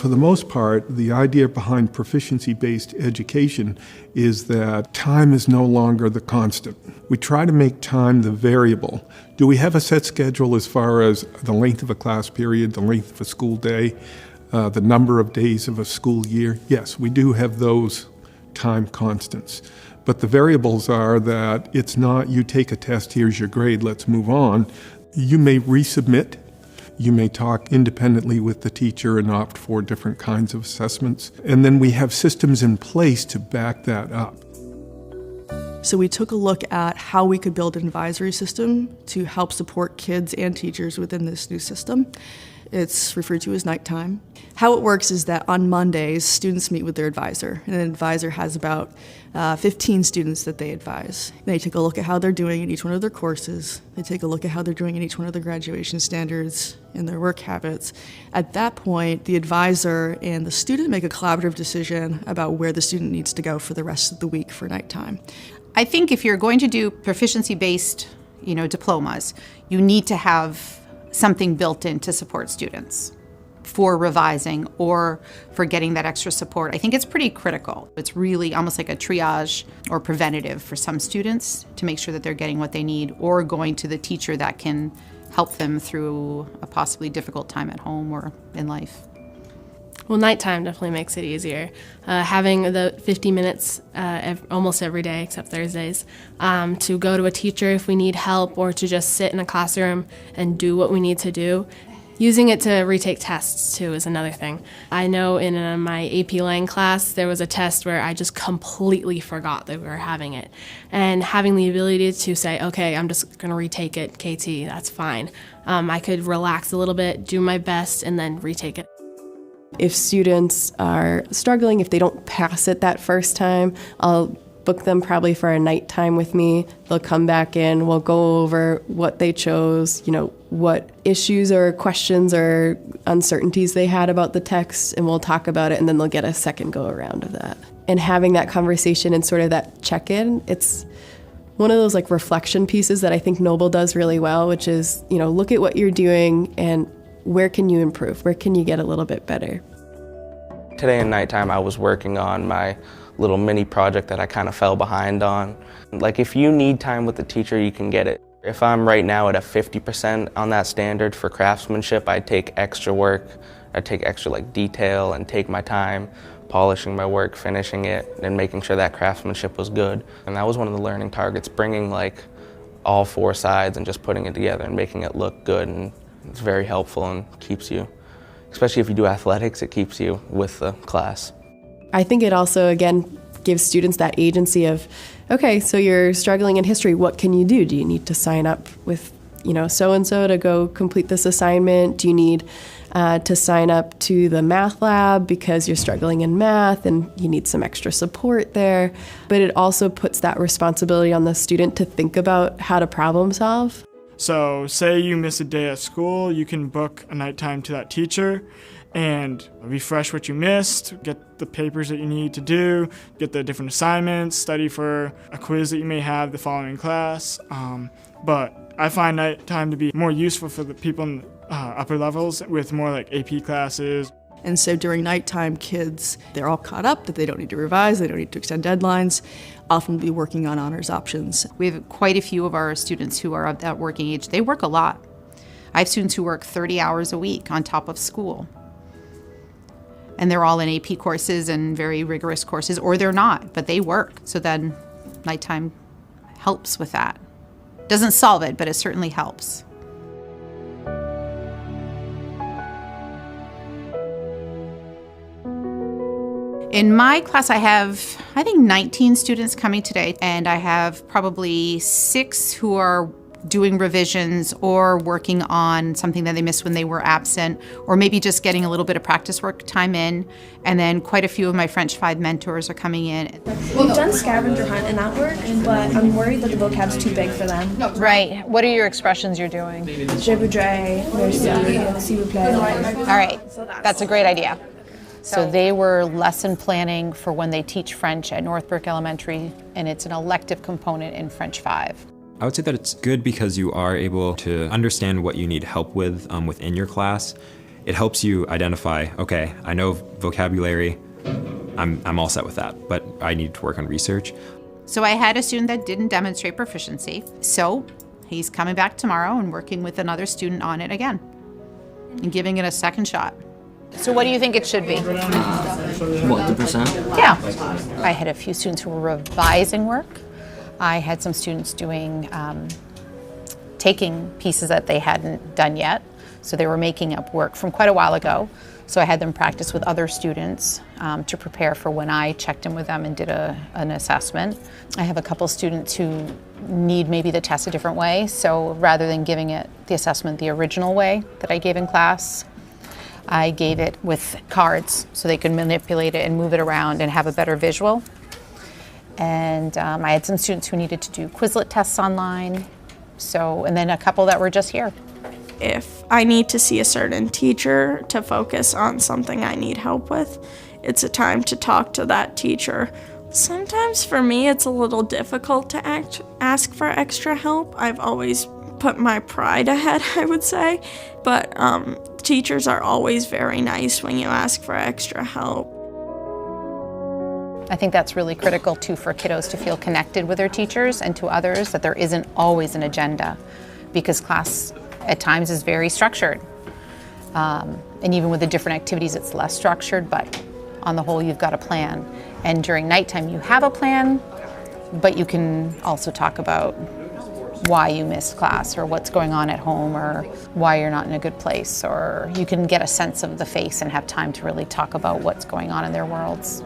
For the most part, the idea behind proficiency-based education is that time is no longer the constant. We try to make time the variable. Do we have a set schedule as far as the length of a class period, the length of a school day, the number of days of a school year? Yes, we do have those time constants. But the variables are that it's not you take a test, here's your grade, let's move on. You may resubmit. You may talk independently with the teacher and opt for different kinds of assessments. And then we have systems in place to back that up. So we took a look at how we could build an advisory system to help support kids and teachers within this new system. It's referred to as nighttime. How it works is that on Mondays, students meet with their advisor, and an advisor has about 15 students that they advise. They take a look at how they're doing in each one of their courses. They take a look at how they're doing in each one of their graduation standards and their work habits. At that point, the advisor and the student make a collaborative decision about where the student needs to go for the rest of the week for nighttime. I think if you're going to do proficiency-based, diplomas, you need to have something built in to support students for revising or for getting that extra support. I think it's pretty critical. It's really almost like a triage or preventative for some students to make sure that they're getting what they need or going to the teacher that can help them through a possibly difficult time at home or in life. Well, nighttime definitely makes it easier. Having the 50 minutes almost every day except Thursdays to go to a teacher if we need help or to just sit in a classroom and do what we need to do. Using it to retake tests, too, is another thing. I know in my AP Lang class, there was a test where I just completely forgot that we were having it. And having the ability to say, okay, I'm just going to retake it, KT, that's fine. I could relax a little bit, do my best, and then retake it. If students are struggling, if they don't pass it that first time, I'll book them probably for a nighttime with me. They'll come back in, we'll go over what they chose, what issues or questions or uncertainties they had about the text, and we'll talk about it, and then they'll get a second go around of that. And having that conversation and sort of that check-in, it's one of those reflection pieces that I think Noble does really well, which is, look at what you're doing and where can you improve? Where can you get a little bit better? Today in nighttime, I was working on my little mini project that I kind of fell behind on. If you need time with the teacher, you can get it. If I'm right now at a 50% on that standard for craftsmanship, I take extra work. I take extra detail and take my time polishing my work, finishing it, and making sure that craftsmanship was good. And that was one of the learning targets, bringing all four sides and just putting it together and making it look good. And it's very helpful and keeps you, especially if you do athletics, it keeps you with the class. I think it also, again, gives students that agency of, okay, so you're struggling in history, what can you do? Do you need to sign up with, so-and-so to go complete this assignment? Do you need to sign up to the math lab because you're struggling in math and you need some extra support there? But it also puts that responsibility on the student to think about how to problem solve. So say you miss a day at school, you can book a nighttime to that teacher and refresh what you missed, get the papers that you need to do, get the different assignments, study for a quiz that you may have the following class. But I find nighttime to be more useful for the people in upper levels with more AP classes. And so during nighttime, kids, they're all caught up that they don't need to revise, they don't need to extend deadlines, often be working on honors options. We have quite a few of our students who are of that working age. They work a lot. I have students who work 30 hours a week on top of school. And they're all in AP courses and very rigorous courses, or they're not, but they work. So then nighttime helps with that. Doesn't solve it, but it certainly helps. In my class, I have, 19 students coming today, and I have probably 6 who are doing revisions or working on something that they missed when they were absent, or maybe just getting a little bit of practice work time in. And then quite a few of my French 5 mentors are coming in. We've done scavenger hunt and that work, but I'm worried that the vocab's too big for them. Right. What are your expressions you're doing? Je voudrais, merci, s'il vous plaît. All right. That's a great idea. So they were lesson planning for when they teach French at Northbrook Elementary, and it's an elective component in French 5. I would say that it's good because you are able to understand what you need help with within your class, it helps you identify, okay, I know vocabulary, I'm all set with that, but I need to work on research. So I had a student that didn't demonstrate proficiency. So he's coming back tomorrow and working with another student on it again and giving it a second shot. So what do you think it should be? What, the percent? Yeah. I had a few students who were revising work. I had some students doing, taking pieces that they hadn't done yet. So they were making up work from quite a while ago. So I had them practice with other students to prepare for when I checked in with them and did an assessment. I have a couple students who need maybe the test a different way. So rather than giving it the assessment the original way that I gave in class, I gave it with cards so they could manipulate it and move it around and have a better visual. And I had some students who needed to do Quizlet tests online. And then a couple that were just here. If I need to see a certain teacher to focus on something I need help with, it's a time to talk to that teacher. Sometimes for me it's a little difficult to ask for extra help. I've always put my pride ahead, I would say, but teachers are always very nice when you ask for extra help. I think that's really critical too for kiddos to feel connected with their teachers and to others, that there isn't always an agenda, because class at times is very structured. And even with the different activities it's less structured, but on the whole you've got a plan. And during nighttime you have a plan, but you can also talk about why you missed class or what's going on at home or why you're not in a good place, or you can get a sense of the face and have time to really talk about what's going on in their worlds.